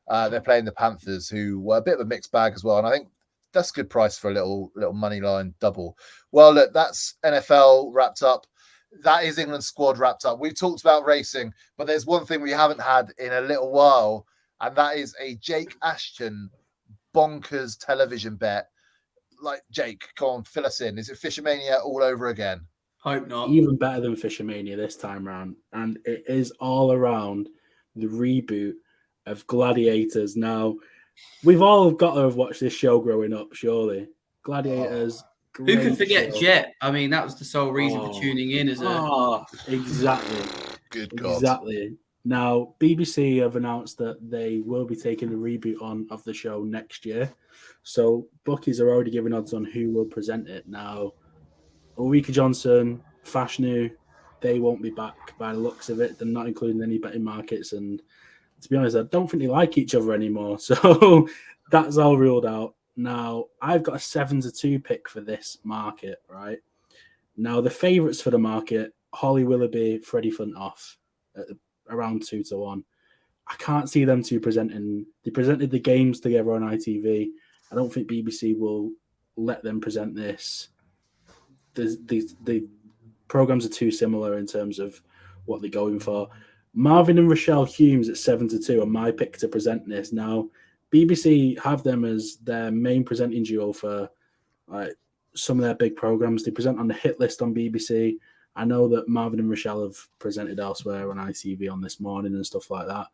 [SPEAKER 1] They're playing the Panthers, who were a bit of a mixed bag as well. And I think that's a good price for a little money line double. Well, look, that's NFL wrapped up. That is England squad wrapped up. We've talked about racing, but there's one thing we haven't had in a little while, and that is a Jake Ashton bonkers television bet. Like, Jake, come on, fill us in. Is it Fishermania all over again?
[SPEAKER 3] Hope not.
[SPEAKER 2] Even better than Fishermania this time round. And it is all around the reboot of Gladiators. Now, we've all got to have watched this show growing up, surely. Gladiators.
[SPEAKER 3] Who can forget show. Jet? I mean, that was the sole reason for tuning in.
[SPEAKER 2] Exactly.
[SPEAKER 1] Good God.
[SPEAKER 2] Exactly. Now, BBC have announced that they will be taking a reboot on of the show next year. So bookies are already giving odds on who will present it. Now, Ulrika Johnson, Fashnu, they won't be back by the looks of it. They're not including any betting markets. And to be honest, I don't think they like each other anymore. So that's all ruled out. Now, I've got a 7-2 pick for this market, right? Now, the favourites for the market, Holly Willoughby, Freddie Flintoff, around 2-1. I can't see them two presenting. They presented the games together on ITV. I don't think BBC will let them present this. The programs are too similar in terms of what they're going for. Marvin and Rochelle Humes at 7-2 are my pick to present this. Now, BBC have them as their main presenting duo for some of their big programs. They present on the Hit List on BBC. I know that Marvin and Rochelle have presented elsewhere on ITV on This Morning and stuff like that.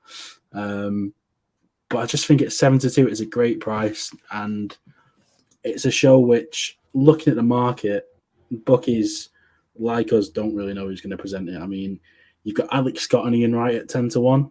[SPEAKER 2] But I just think at 7-2 is a great price, and it's a show which, looking at the market, bookies like us don't really know who's going to present it. I mean, you've got Alex Scott and Ian Wright at 10-1.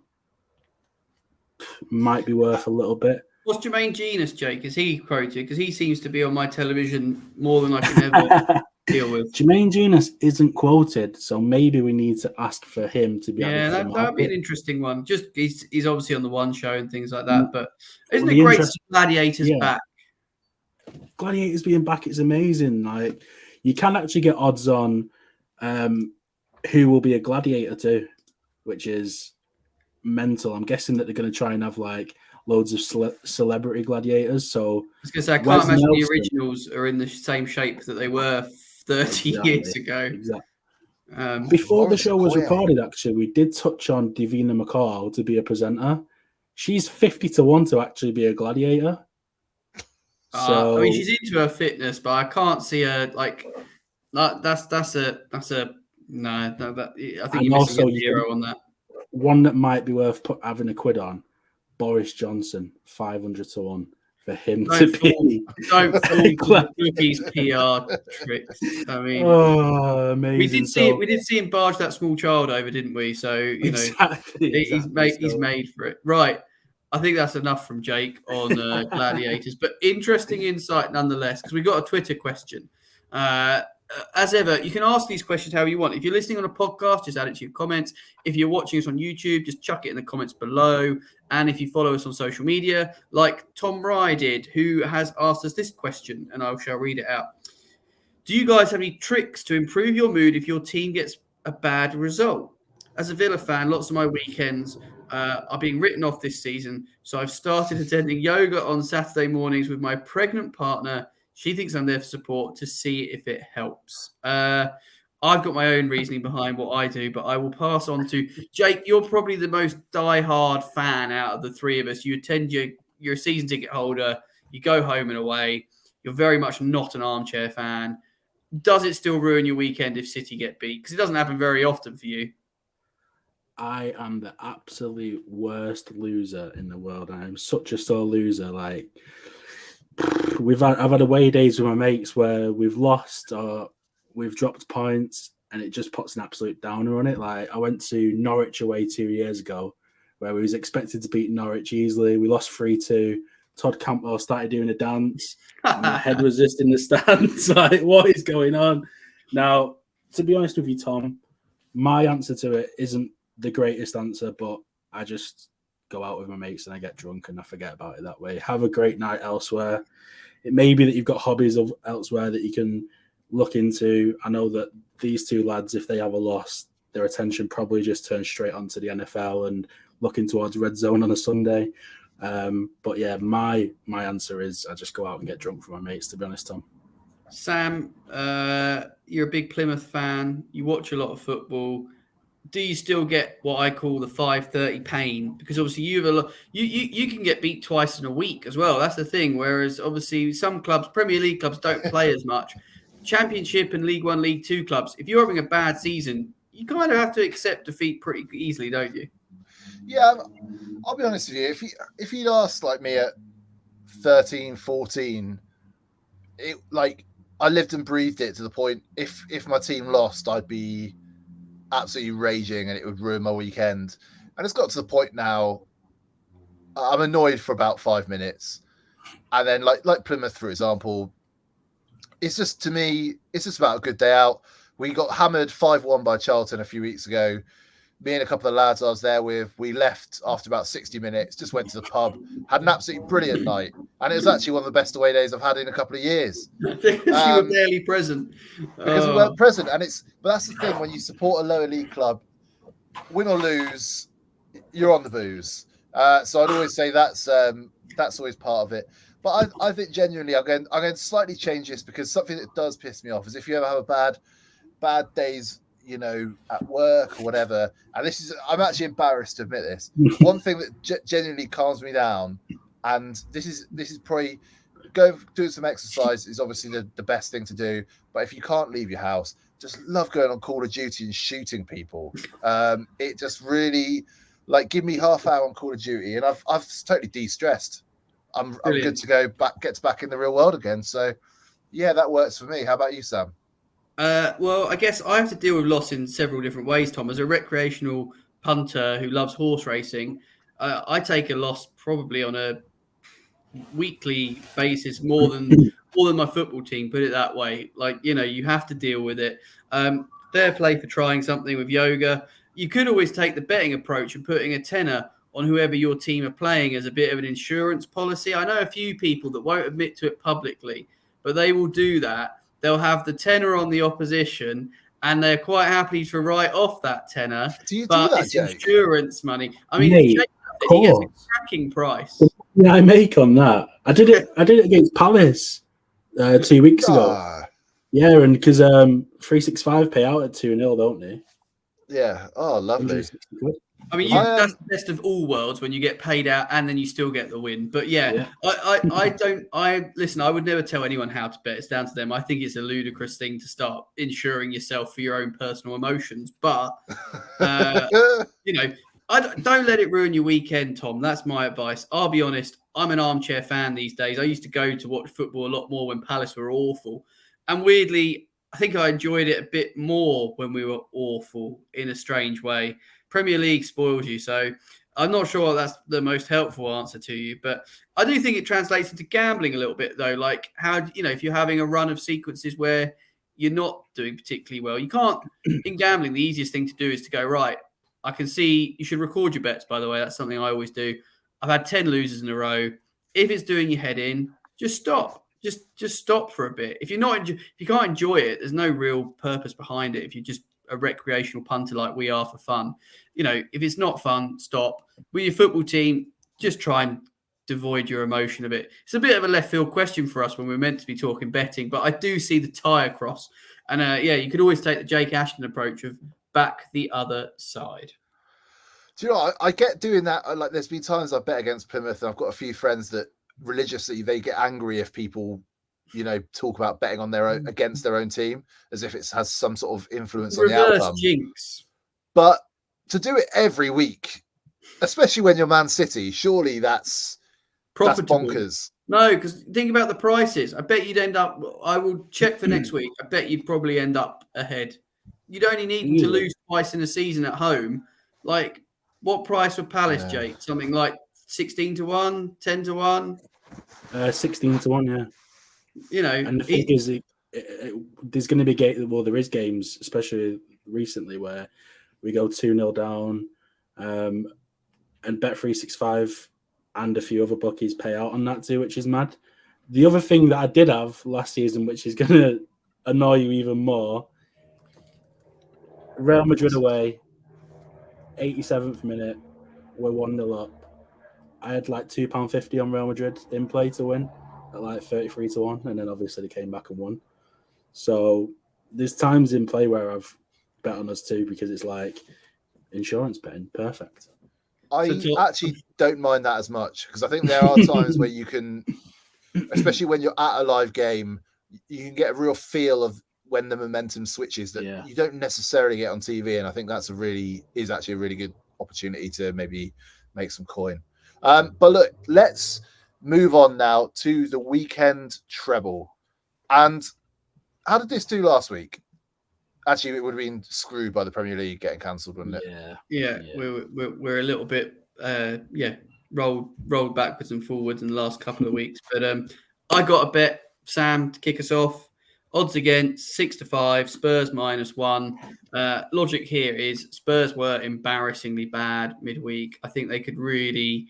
[SPEAKER 2] Might be worth a little bit.
[SPEAKER 3] What's Jermaine Genius, Jake? Is he quoted? Because he seems to be on my television more than I can ever deal with.
[SPEAKER 2] Jermaine Genius isn't quoted, so maybe we need to ask for him to be added to the market.
[SPEAKER 3] That'd be an interesting one. Just he's obviously on the One Show and things like that. But isn't it great to see Gladiators back?
[SPEAKER 2] Gladiators being back is amazing. Like, you can actually get odds on who will be a gladiator too, which is mental. I'm guessing that they're going to try and have like loads of celebrity gladiators. So
[SPEAKER 3] I was going to say, I can't imagine the originals are in the same shape that they were 30 years ago.
[SPEAKER 2] Exactly. Before the show was recorded, actually, we did touch on Davina McCall to be a presenter. She's 50-1 to actually be a gladiator. So
[SPEAKER 3] I mean, she's into her fitness, but I can't see her like that's a no. I think you're missing a zero on that.
[SPEAKER 2] One that might be worth having a quid on. Boris Johnson, 500-1 for him to be.
[SPEAKER 3] Don't fall Cookie's PR tricks. I mean,
[SPEAKER 2] amazing.
[SPEAKER 3] We did see him barge that small child over, didn't we? So he's made for it, right? I think that's enough from Jake on Gladiators, but interesting insight nonetheless, because we've got a Twitter question. As ever, you can ask these questions however you want. If you're listening on a podcast, just add it to your comments. If you're watching us on YouTube, just chuck it in the comments below. And if you follow us on social media, like Tom Rye did, who has asked us this question, and I shall read it out. Do you guys have any tricks to improve your mood if your team gets a bad result? As a Villa fan, lots of my weekends are being written off this season, so I've started attending yoga on Saturday mornings with my pregnant partner. She thinks I'm there for support to see if it helps. I've got my own reasoning behind what I do, but I will pass on to Jake. You're probably the most die-hard fan out of the three of us. You attend your season ticket holder. You go home and away. You're very much not an armchair fan. Does it still ruin your weekend if City get beat? Because it doesn't happen very often for you.
[SPEAKER 2] I am the absolute worst loser in the world. I am such a sore loser. Like, I've had away days with my mates where we've lost or we've dropped points, and it just puts an absolute downer on it. Like, I went to Norwich away 2 years ago where we was expected to beat Norwich easily. We lost 3-2. Todd Campbell started doing a dance. And my head was just in the stands. Like, what is going on? Now, to be honest with you, Tom, my answer to it isn't the greatest answer, but I just go out with my mates and I get drunk and I forget about it that way. Have a great night elsewhere. It may be that you've got hobbies elsewhere that you can look into. I know that these two lads, if they have a loss, their attention probably just turns straight onto the NFL and looking towards Red Zone on a Sunday. But yeah, my answer is I just go out and get drunk for my mates, to be honest, Tom.
[SPEAKER 3] Sam, you're a big Plymouth fan. You watch a lot of football. Do you still get what I call the 5:30 pain? Because obviously you can get beat twice in a week as well. That's the thing. Whereas obviously some clubs, Premier League clubs, don't play as much. Championship and League One, League Two clubs, if you're having a bad season, you kind of have to accept defeat pretty easily, don't you?
[SPEAKER 1] Yeah, I'll be honest with you. If you'd asked like me at 13, 14, I lived and breathed it to the point if my team lost, I'd be absolutely raging and it would ruin my weekend. And it's got to the point now I'm annoyed for about 5 minutes, and then like Plymouth, for example, it's just, to me, it's just about a good day out. We got hammered 5-1 by Charlton a few weeks ago. Me and a couple of lads I was there with, we left after about 60 minutes, just went to the pub, had an absolutely brilliant night. And it was actually one of the best away days I've had in a couple of years.
[SPEAKER 3] Because you were barely present.
[SPEAKER 1] Because we weren't present. But that's the thing, when you support a lower league club, win or lose, you're on the booze. So I'd always say that's always part of it. But I think genuinely, I'm going to slightly change this, because something that does piss me off is if you ever have a bad days, at work or whatever, and I'm actually embarrassed to admit this. One thing that genuinely calms me down, and this is probably doing some exercise is obviously the best thing to do. But if you can't leave your house, just love going on Call of Duty and shooting people. It just really give me half hour on Call of Duty, and I've totally de-stressed. I'm good to go get back in the real world again. So yeah, that works for me. How about you, Sam?
[SPEAKER 3] Well, I guess I have to deal with loss in several different ways, Tom. As a recreational punter who loves horse racing, I take a loss probably on a weekly basis more than my football team. Put it that way. You have to deal with it. Fair play for trying something with yoga. You could always take the betting approach and putting a tenner on whoever your team are playing as a bit of an insurance policy. I know a few people that won't admit to it publicly, but they will do that. They'll have the tenner on the opposition, and they're quite happy to write off that tenner.
[SPEAKER 1] Do you
[SPEAKER 3] but
[SPEAKER 1] do that,
[SPEAKER 3] it's
[SPEAKER 1] Jake?
[SPEAKER 3] Insurance money. I mean,
[SPEAKER 2] Mate,
[SPEAKER 3] he gets a cracking price.
[SPEAKER 2] Yeah, I make on that. I did it against Palace 2 weeks ago. Yeah, and because 365 pay out at 2-0, don't they?
[SPEAKER 1] Yeah. Oh, lovely.
[SPEAKER 3] I mean, that's the best of all worlds when you get paid out and then you still get the win. But yeah. Listen, I would never tell anyone how to bet. It's down to them. I think it's a ludicrous thing to start insuring yourself for your own personal emotions. But, don't let it ruin your weekend, Tom. That's my advice. I'll be honest. I'm an armchair fan these days. I used to go to watch football a lot more when Palace were awful. And weirdly, I think I enjoyed it a bit more when we were awful in a strange way. Premier League spoils you. So I'm not sure that's the most helpful answer to you, but I do think it translates into gambling a little bit though. Like how, if you're having a run of sequences where you're not doing particularly well, you can't, in gambling, the easiest thing to do is to go, right, I can see, you should record your bets, by the way. That's something I always do. I've had 10 losers in a row. If it's doing your head in, just stop. Just stop for a bit. If you can't enjoy it, there's no real purpose behind it. If you're just a recreational punter like we are for fun, if it's not fun, stop. With your football team, just try and devoid your emotion a bit. It's a bit of a left field question for us when we're meant to be talking betting, but I do see the tie across. And you could always take the Jake Ashton approach of back the other side.
[SPEAKER 1] Do you know what? I get doing that. There's been times I've bet against Plymouth, and I've got a few friends that religiously they get angry if people talk about betting on their own against their own team as if it has some sort of influence on the outcome.
[SPEAKER 3] Jinx.
[SPEAKER 1] But to do it every week, especially when you're Man City, surely that's bonkers.
[SPEAKER 3] No, because think about the prices. I bet you'd end up. I will check for next week. I bet you'd probably end up ahead. You'd only need to lose twice in a season at home. Like, what price for Palace, Jake? Something like 16-1, 10-1,
[SPEAKER 2] 16-1. Yeah. And the thing is, there's going to be there is games, especially recently, where we go 2-0 down, and Bet365 and a few other bookies pay out on that too, which is mad. The other thing that I did have last season, which is going to annoy you even more, Real Madrid away, 87th minute, we're 1-0 up. I had £2.50 on Real Madrid in play to win at 33-1, and then obviously they came back and won. So there's times in play where I've bet on us too because it's like insurance betting, perfect.
[SPEAKER 1] I actually don't mind that as much because I think there are times where you can, especially when you're at a live game, you can get a real feel of when the momentum switches that you don't necessarily get on TV, and I think that's is actually a really good opportunity to maybe make some coin. But look, let's move on now to the Weekend Treble. And how did this do last week? Actually, it would have been screwed by the Premier League getting cancelled, wouldn't it?
[SPEAKER 3] Yeah. We're a little bit rolled backwards and forwards in the last couple of weeks. But I got a bet, Sam, to kick us off. Odds against 6-5, Spurs -1. Logic here is Spurs were embarrassingly bad midweek. I think they could really.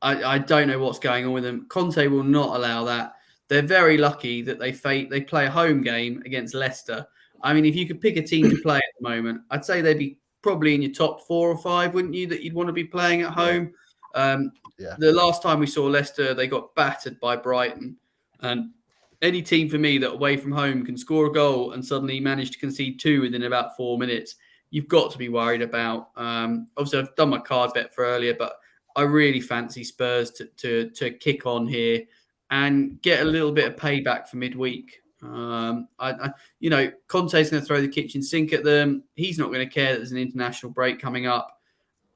[SPEAKER 3] I don't know what's going on with them. Conte will not allow that. They're very lucky that they play a home game against Leicester. I mean, if you could pick a team to play at the moment, I'd say they'd be probably in your top 4 or 5, wouldn't you, that you'd want to be playing at home? The last time we saw Leicester, they got battered by Brighton. And any team for me that away from home can score a goal and suddenly manage to concede 2 within about 4 minutes, you've got to be worried about. Obviously, I've done my card bet for earlier, but I really fancy Spurs to kick on here and get a little bit of payback for midweek. Conte's going to throw the kitchen sink at them. He's not going to care that there's an international break coming up.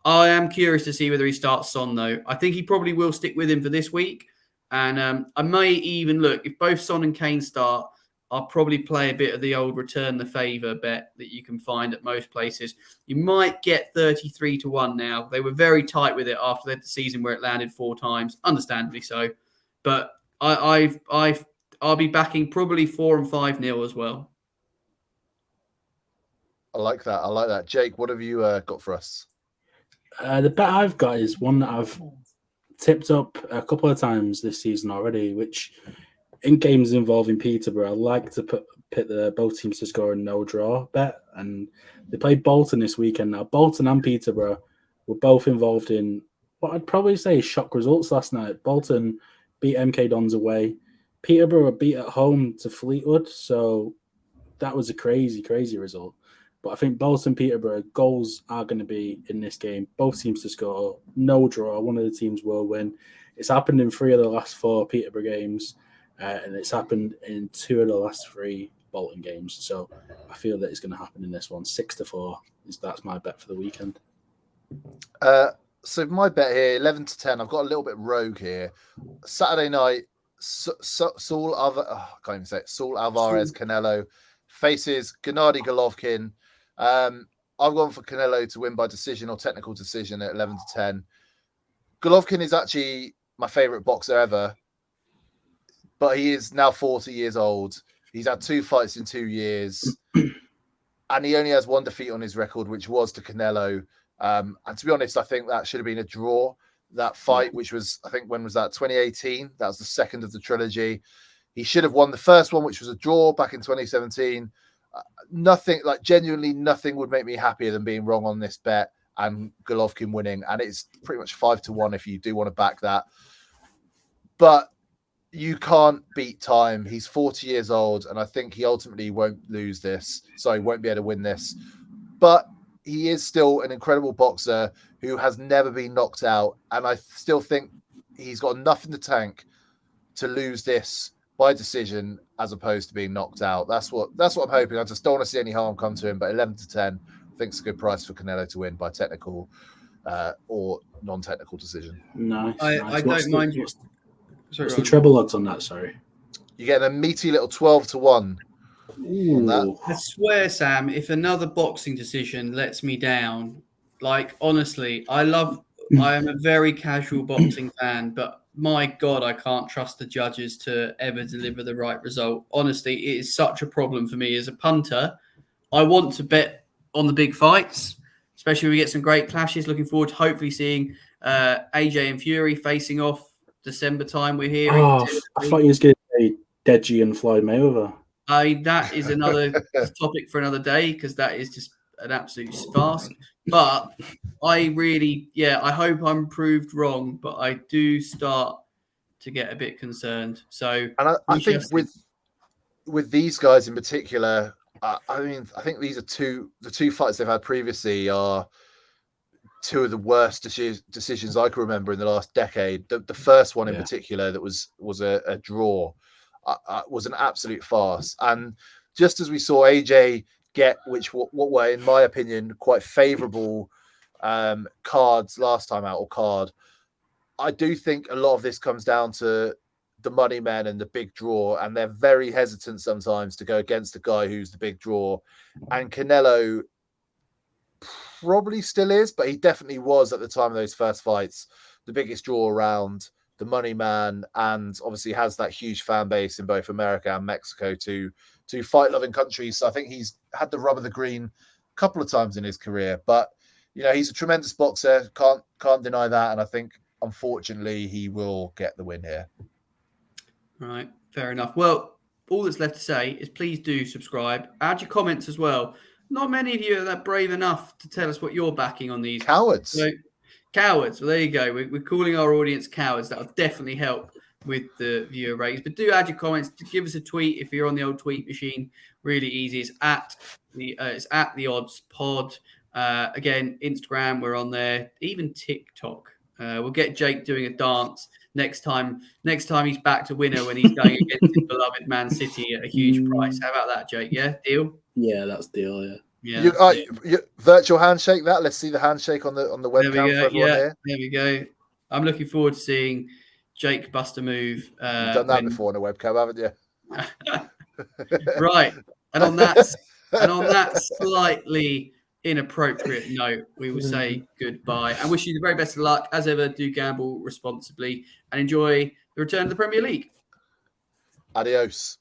[SPEAKER 3] I am curious to see whether he starts Son, though. I think he probably will stick with him for this week. And I may even look, if both Son and Kane start, I'll probably play a bit of the old return the favour bet that you can find at most places. You might get 33-1 now. They were very tight with it after the season where it landed 4 times, understandably so. But I'll be backing probably 4 and 5-0 as well.
[SPEAKER 1] I like that. Jake, what have you got for us?
[SPEAKER 2] The bet I've got is one that I've tipped up a couple of times this season already, which in games involving Peterborough, I like to pit both teams to score a no draw bet. And they played Bolton this weekend. Now, Bolton and Peterborough were both involved in what I'd probably say shock results last night. Bolton beat MK Dons away. Peterborough beat at home to Fleetwood. So that was a crazy, crazy result. But I think Bolton and Peterborough goals are going to be in this game. Both teams to score. No draw. One of the teams will win. It's happened in 3 of the last 4 Peterborough games. And it's happened in 2 of the last 3 Bolton games. So I feel that it's going to happen in this one. 6-4. That's my bet for the weekend.
[SPEAKER 1] So my bet here, 11-10. I've got a little bit rogue here. Saturday night, Saul Alvarez Canelo faces Gennady Golovkin. I've gone for Canelo to win by decision or technical decision at 11-10. Golovkin is actually my favorite boxer ever, but he is now 40 years old. He's had 2 fights in 2 years, and he only has 1 defeat on his record, which was to Canelo. And to be honest, I think that should have been a draw. That fight, which was, I think, when was that? 2018. That was the second of the trilogy. He should have won the first one, which was a draw back in 2017. Genuinely nothing would make me happier than being wrong on this bet and Golovkin winning. And it's pretty much 5-1 if you do want to back that. But you can't beat time. He's 40 years old, and I think he ultimately won't lose this. So he won't be able to win this. But he is still an incredible boxer who has never been knocked out. And I still think he's got enough in the tank to lose this by decision as opposed to being knocked out. That's what I'm hoping. I just don't want to see any harm come to him. But 11-10, I think it's a good price for Canelo to win by technical or non-technical decision.
[SPEAKER 2] Nice.
[SPEAKER 3] I don't mind you.
[SPEAKER 2] What's the treble odds on that? Sorry.
[SPEAKER 1] You get a meaty little 12-1. On that.
[SPEAKER 3] I swear, Sam, if another boxing decision lets me down, like honestly, I am a very casual boxing fan, but my God, I can't trust the judges to ever deliver the right result. Honestly, it is such a problem for me as a punter. I want to bet on the big fights, especially when we get some great clashes. Looking forward to hopefully seeing AJ and Fury facing off December time. We're hearing.
[SPEAKER 2] Oh, I thought you was going to say Deji and Floyd Mayweather.
[SPEAKER 3] That is another topic for another day because that is just an absolute farce. But I hope I'm proved wrong, but I do start to get a bit concerned. So,
[SPEAKER 1] and I think with these guys in particular, I think these are the 2 fights they've had previously are 2 of the worst decisions I can remember in the last decade. The first one in particular that was a draw. Was an absolute farce. And just as we saw AJ get, what were, in my opinion, quite favourable cards last time out, or card, I do think a lot of this comes down to the money men and the big draw, and they're very hesitant sometimes to go against a guy who's the big draw. And Canelo probably still is, but he definitely was at the time of those first fights, the biggest draw around, the money man, and obviously has that huge fan base in both America and Mexico to fight-loving countries. So I think he's had the rub of the green a couple of times in his career. But he's a tremendous boxer. Can't deny that. And I think, unfortunately, he will get the win here.
[SPEAKER 3] All right, fair enough. Well, all that's left to say is please do subscribe. Add your comments as well. Not many of you are that brave enough to tell us what you're backing on these.
[SPEAKER 1] Cowards.
[SPEAKER 3] So, cowards. Well, there you go. We're calling our audience cowards. That'll definitely help with the viewer ratings. But do add your comments. Give us a tweet if you're on the old tweet machine. Really easy. It's at the Odds Pod. Again, Instagram, we're on there. Even TikTok. We'll get Jake doing a dance next time he's back to winner when he's going against his beloved Man City at a huge price. How about that, Jake? Yeah, deal?
[SPEAKER 2] Yeah, that's deal, yeah.
[SPEAKER 1] You virtual handshake that. Let's see the handshake on the webcam for everyone here.
[SPEAKER 3] There we go. I'm looking forward to seeing Jake bust a move.
[SPEAKER 1] You've done that before on a webcam, haven't you?
[SPEAKER 3] Right. And on that slightly inappropriate note, we will say goodbye and wish you the very best of luck. As ever, do gamble responsibly and enjoy the return of the Premier League.
[SPEAKER 1] Adios.